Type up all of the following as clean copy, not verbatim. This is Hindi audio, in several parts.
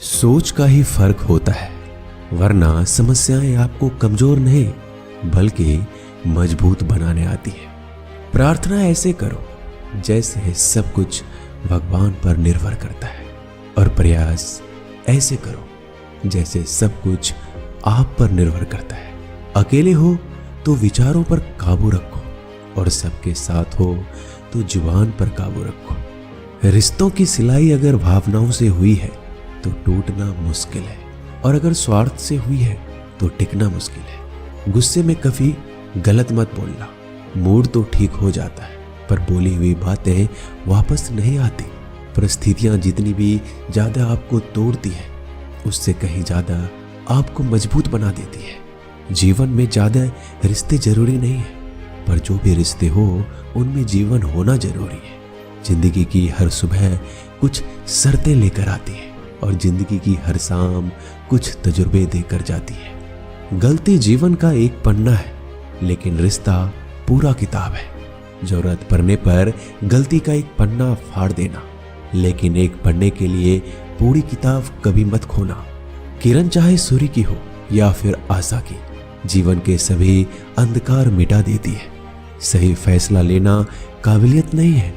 सोच का ही फर्क होता है, वरना समस्याएं आपको कमजोर नहीं बल्कि मजबूत बनाने आती है। प्रार्थना ऐसे करो जैसे सब कुछ भगवान पर निर्भर करता है, और प्रयास ऐसे करो जैसे सब कुछ आप पर निर्भर करता है। अकेले हो तो विचारों पर काबू रखो, और सबके साथ हो तो जुबान पर काबू रखो। रिश्तों की सिलाई अगर भावनाओं से हुई है तो टूटना मुश्किल है, और अगर स्वार्थ से हुई है तो टिकना मुश्किल है। गुस्से में कभी गलत मत बोलना। मूड तो ठीक हो जाता है, पर बोली हुई बातें वापस नहीं आती। परिस्थितियां जितनी भी ज्यादा आपको तोड़ती है, उससे कहीं ज्यादा आपको मजबूत बना देती है। जीवन में ज्यादा रिश्ते जरूरी नहीं है, पर जो भी रिश्ते हो उनमें जीवन होना जरूरी है। जिंदगी की हर सुबह कुछ शर्तें लेकर आती है, और जिंदगी की हर शाम कुछ तजुर्बे देकर जाती है। गलती जीवन का एक पन्ना है, लेकिन रिश्ता पूरा किताब है। जरूरत पड़ने पर गलती का एक पन्ना फाड़ देना, लेकिन एक पन्ने के लिए पूरी किताब कभी मत खोना। किरण चाहे सूर्य की हो या फिर आशा की, जीवन के सभी अंधकार मिटा देती है। सही फैसला लेना काबिलियत नहीं है,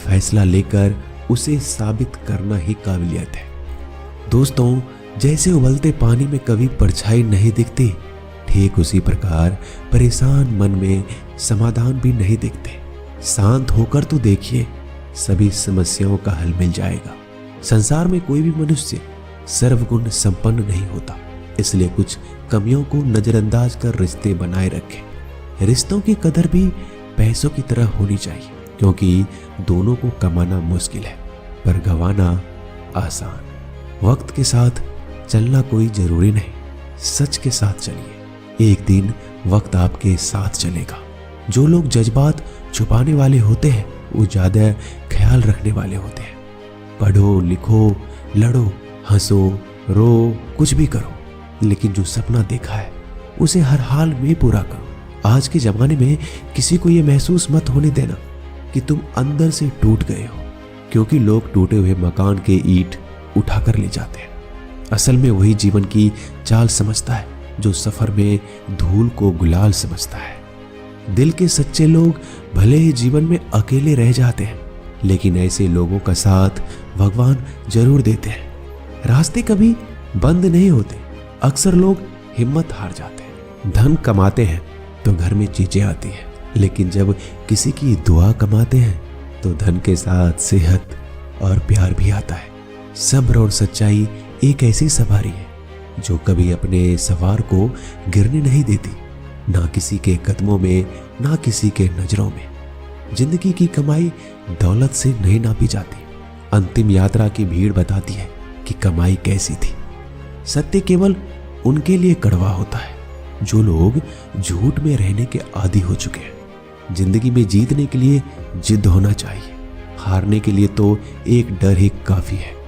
फैसला लेकर उसे साबित करना ही काबिलियत है। दोस्तों, जैसे उबलते पानी में कभी परछाई नहीं दिखती, ठीक उसी प्रकार परेशान मन में समाधान भी नहीं दिखते। शांत होकर तो देखिए, सभी समस्याओं का हल मिल जाएगा। संसार में कोई भी मनुष्य सर्वगुण संपन्न नहीं होता, इसलिए कुछ कमियों को नजरअंदाज कर रिश्ते बनाए रखें। रिश्तों की कदर भी पैसों की तरह होनी चाहिए, क्योंकि दोनों को कमाना मुश्किल है पर गंवाना आसान। वक्त के साथ चलना कोई जरूरी नहीं, सच के साथ चलिए, एक दिन वक्त आपके साथ चलेगा। जो लोग जज्बात छुपाने वाले होते हैं वो ज्यादा ख्याल रखने वाले होते हैं। पढ़ो, लिखो, लड़ो, हंसो, रो, कुछ भी करो, लेकिन जो सपना देखा है उसे हर हाल में पूरा करो। आज के जमाने में किसी को यह महसूस मत होने देना कि तुम अंदर से टूट गए हो, क्योंकि लोग टूटे हुए मकान के ईंट उठाकर ले जाते हैं। असल में वही जीवन की चाल समझता है जो सफर में धूल को गुलाल समझता है। दिल के सच्चे लोग भले ही जीवन में अकेले रह जाते हैं, लेकिन ऐसे लोगों का साथ भगवान जरूर देते हैं। रास्ते कभी बंद नहीं होते, अक्सर लोग हिम्मत हार जाते हैं। धन कमाते हैं तो घर में चीजें आती हैं, लेकिन जब किसी की दुआ कमाते हैं तो धन के साथ सेहत और प्यार भी आता है। सब्र और सच्चाई एक ऐसी सवारी है जो कभी अपने सवार को गिरने नहीं देती, ना किसी के कदमों में, ना किसी के नजरों में। जिंदगी की कमाई दौलत से नहीं नापी जाती, अंतिम यात्रा की भीड़ बताती है कि कमाई कैसी थी। सत्य केवल उनके लिए कड़वा होता है जो लोग झूठ में रहने के आदी हो चुके हैं। जिंदगी में जीतने के लिए जिद होना चाहिए, हारने के लिए तो एक डर ही काफी है।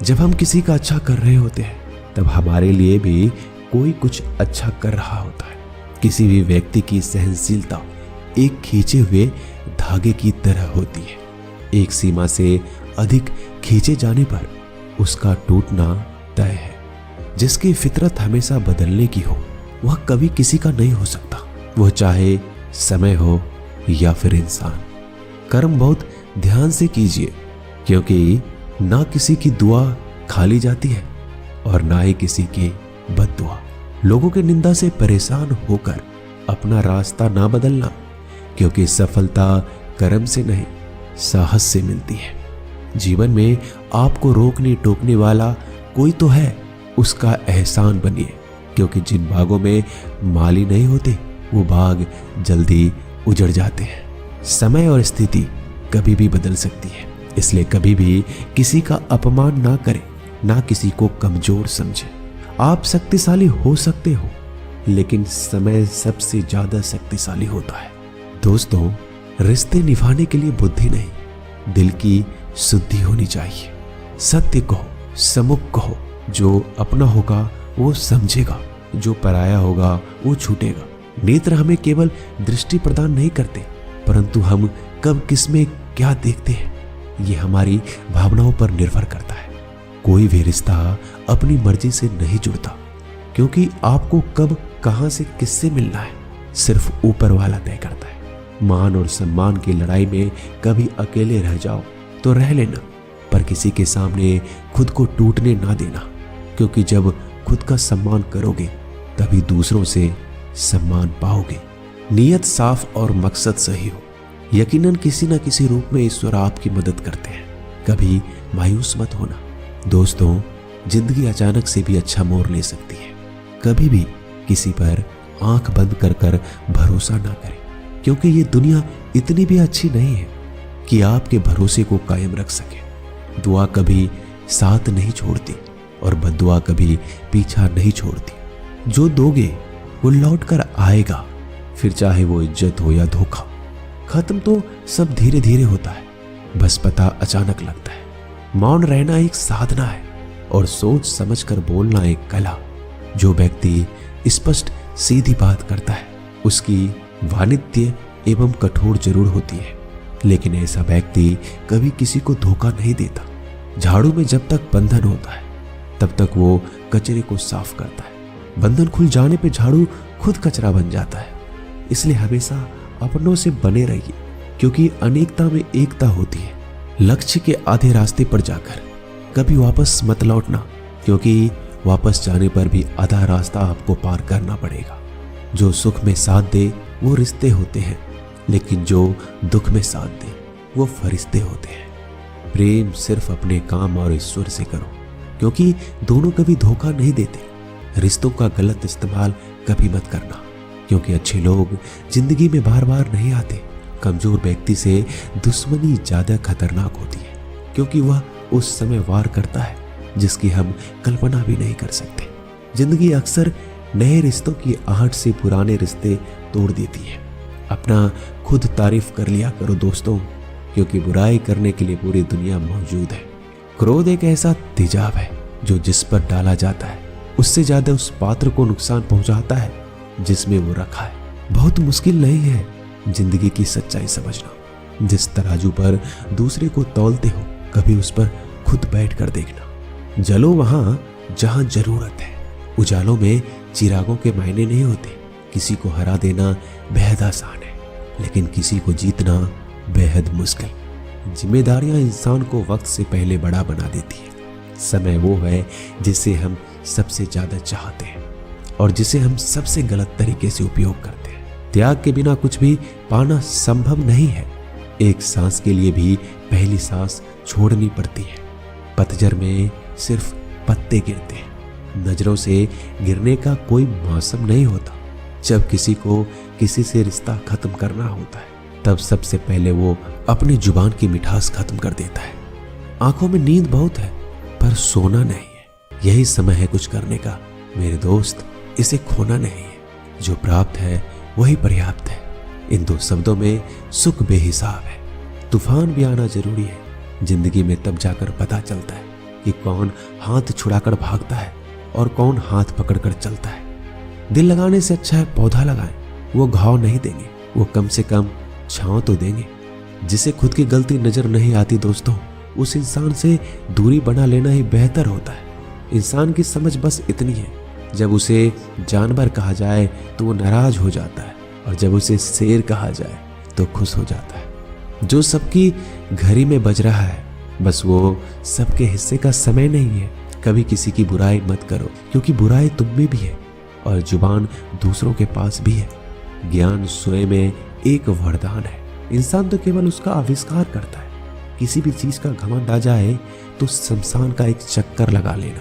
जब हम किसी का अच्छा कर रहे होते हैं तब हमारे लिए भी कोई कुछ अच्छा कर रहा होता है। किसी भी व्यक्ति की सहनशीलता एक खींचे हुए धागे की तरह होती है। एक सीमा से अधिक खींचे जाने पर उसका टूटना तय है। जिसकी फितरत हमेशा बदलने की हो वह कभी किसी का नहीं हो सकता, वह चाहे समय हो या फिर इंसान। कर्म बहुत ध्यान से कीजिए, क्योंकि ना किसी की दुआ खाली जाती है और ना ही किसी की बद्दुआ। लोगों की निंदा से परेशान होकर अपना रास्ता ना बदलना, क्योंकि सफलता कर्म से नहीं साहस से मिलती है। जीवन में आपको रोकने टोकने वाला कोई तो है, उसका एहसान बनिए, क्योंकि जिन बागों में माली नहीं होते वो बाग जल्दी उजड़ जाते हैं। समय और स्थिति कभी भी बदल सकती है, इसलिए कभी भी किसी का अपमान ना करें, ना किसी को कमजोर समझें। आप शक्तिशाली हो सकते हो, लेकिन समय सबसे ज्यादा शक्तिशाली होता है। दोस्तों, रिश्ते निभाने के लिए बुद्धि नहीं, दिल की शुद्धि होनी चाहिए। सत्य कहो, सम्मुख कहो। जो अपना होगा वो समझेगा, जो पराया होगा वो छूटेगा। नेत्र हमें केवल दृष्टि प्रदान नहीं करते, परंतु हम कब किसमें क्या देखते हैं ये हमारी भावनाओं पर निर्भर करता है। कोई भी रिश्ता अपनी मर्जी से नहीं जुड़ता, क्योंकि आपको कब कहां से किससे मिलना है सिर्फ ऊपर वाला तय करता है। मान और सम्मान की लड़ाई में कभी अकेले रह जाओ तो रह लेना, पर किसी के सामने खुद को टूटने ना देना, क्योंकि जब खुद का सम्मान करोगे तभी दूसरों से सम्मान पाओगे। नीयत साफ और मकसद सही हो, यकीनन किसी न किसी रूप में ईश्वर आपकी मदद करते हैं। कभी मायूस मत होना दोस्तों, जिंदगी अचानक से भी अच्छा मोड़ ले सकती है। कभी भी किसी पर आंख बंद कर कर भरोसा ना करें, क्योंकि ये दुनिया इतनी भी अच्छी नहीं है कि आपके भरोसे को कायम रख सके। दुआ कभी साथ नहीं छोड़ती और बद्दुआ कभी पीछा नहीं छोड़ती। जो दोगे वो लौट कर आएगा, फिर चाहे वो इज्जत हो या धोखा। खत्म तो सब धीरे धीरे होता है, बस पता अचानक लगता है। मौन रहना एक साधना है और सोच समझकर बोलना एक कला। जो व्यक्ति स्पष्ट सीधी बात करता है उसकी वाणिज्य एवं कठोर जरूर होती है, लेकिन ऐसा व्यक्ति कभी किसी को धोखा नहीं देता। झाड़ू में जब तक बंधन होता है तब तक वो कचरे को साफ करता है। बंधन खुल जाने पे झाड़ू खुद कचरा बन जाता है। इसलिए हमेशा अपनों से बने रहिए, क्योंकि अनेकता में एकता होती है। लक्ष्य के आधे रास्ते पर जाकर कभी वापस मत लौटना, क्योंकि वापस जाने पर भी आधा रास्ता आपको पार करना पड़ेगा। जो सुख में साथ दे वो रिश्ते होते हैं, लेकिन जो दुख में साथ दे वो फरिश्ते होते हैं। प्रेम सिर्फ अपने काम और ईश्वर से करो, क्योंकि दोनों कभी धोखा नहीं देते। रिश्तों का गलत इस्तेमाल कभी मत करना, क्योंकि अच्छे लोग जिंदगी में बार बार नहीं आते। कमजोर व्यक्ति से दुश्मनी ज्यादा खतरनाक होती है, क्योंकि वह उस समय वार करता है जिसकी हम कल्पना भी नहीं कर सकते। जिंदगी अक्सर नए रिश्तों की आहट से पुराने रिश्ते तोड़ देती है। अपना खुद तारीफ कर लिया करो दोस्तों, क्योंकि बुराई करने के लिए पूरी दुनिया मौजूद है। क्रोध एक ऐसा तेजाब है जो जिस पर डाला जाता है उससे ज्यादा उस पात्र को नुकसान पहुंचाता है जिसमें वो रखा है। बहुत मुश्किल नहीं है जिंदगी की सच्चाई समझना। जिस तराजू पर दूसरे को तौलते हो कभी उस पर खुद बैठ कर देखना। जलो वहां जहां जरूरत है। उजालों में चिरागों के मायने नहीं होते। किसी को हरा देना बेहद आसान है, लेकिन किसी को जीतना बेहद मुश्किल। जिम्मेदारियां इंसान को वक्त से पहले बड़ा बना देती है। समय वो है जिसे हम सबसे ज्यादा चाहते हैं और जिसे हम सबसे गलत तरीके से उपयोग करते हैं। त्याग के बिना कुछ भी पाना संभव नहीं है। एक सांस के लिए भी पहली सांस छोड़नी पड़ती है। पतझड़ में सिर्फ पत्ते गिरते हैं। नजरों से गिरने का कोई मौसम नहीं होता। जब किसी को किसी से रिश्ता खत्म करना होता है तब सबसे पहले वो अपनी जुबान की मिठास खत्म कर देता है। आंखों में नींद बहुत है पर सोना नहीं है। यही समय है कुछ करने का मेरे दोस्त, इसे खोना नहीं है। जो प्राप्त है वही पर्याप्त है। इन दो शब्दों में सुख बेहिसाब है। तूफान भी आना जरूरी है। जिंदगी में तब जाकर पता चलता है कि कौन हाथ छुड़ाकर भागता है और कौन हाथ पकड़कर चलता है। दिल लगाने से अच्छा है पौधा लगाएं। वो घाव नहीं देंगे, वो कम से कम छांव तो देंगे। जिसे खुद की गलती नजर नहीं आती दोस्तों, उस इंसान से दूरी बना लेना ही बेहतर होता है। इंसान की समझ बस इतनी है, जब उसे जानवर कहा जाए तो वो नाराज हो जाता है और जब उसे शेर कहा जाए तो खुश हो जाता है। जो सबकी घड़ी में बज रहा है बस वो सबके हिस्से का समय नहीं है। कभी किसी की बुराई मत करो, क्योंकि बुराई तुम में भी है और जुबान दूसरों के पास भी है। ज्ञान स्वयं में एक वरदान है। इंसान तो केवल उसका आविष्कार करता है। किसी भी चीज का घमंड आ जाए तो शमशान का एक चक्कर लगा लेना।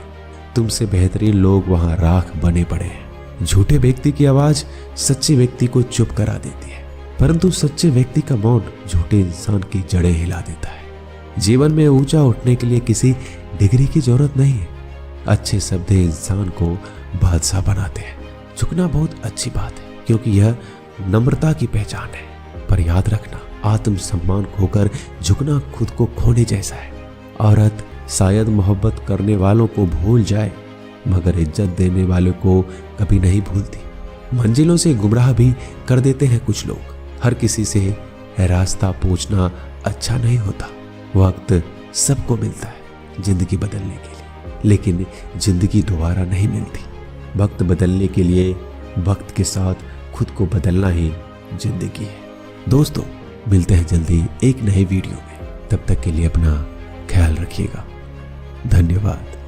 तुमसे बेहतरीन लोग वहां राख बने पड़े हैं। झूठे व्यक्ति की आवाज सच्चे व्यक्ति को चुप करा देती है, परंतु सच्चे व्यक्ति का मौन झूठे इंसान की जड़ें हिला देता है। जीवन में ऊंचा उठने के लिए किसी डिग्री की जरूरत नहीं है। अच्छे शब्द इंसान को बादशाह बनाते हैं। झुकना बहुत अच्छी बात है, क्योंकि यह नम्रता की पहचान है। पर याद रखना, आत्मसम्मान खोकर झुकना खुद को खोने जैसा है। औरत शायद मोहब्बत करने वालों को भूल जाए, मगर इज्जत देने वालों को कभी नहीं भूलती। मंजिलों से गुमराह भी कर देते हैं कुछ लोग। हर किसी से रास्ता पूछना अच्छा नहीं होता। वक्त सबको मिलता है जिंदगी बदलने के लिए। लेकिन जिंदगी दोबारा नहीं मिलती। वक्त बदलने के लिए वक्त के साथ खुद को बदलना ही जिंदगी है। दोस्तों, मिलते हैं जल्दी एक नए वीडियो में। तब तक के लिए अपना ख्याल रखिएगा। धन्यवाद।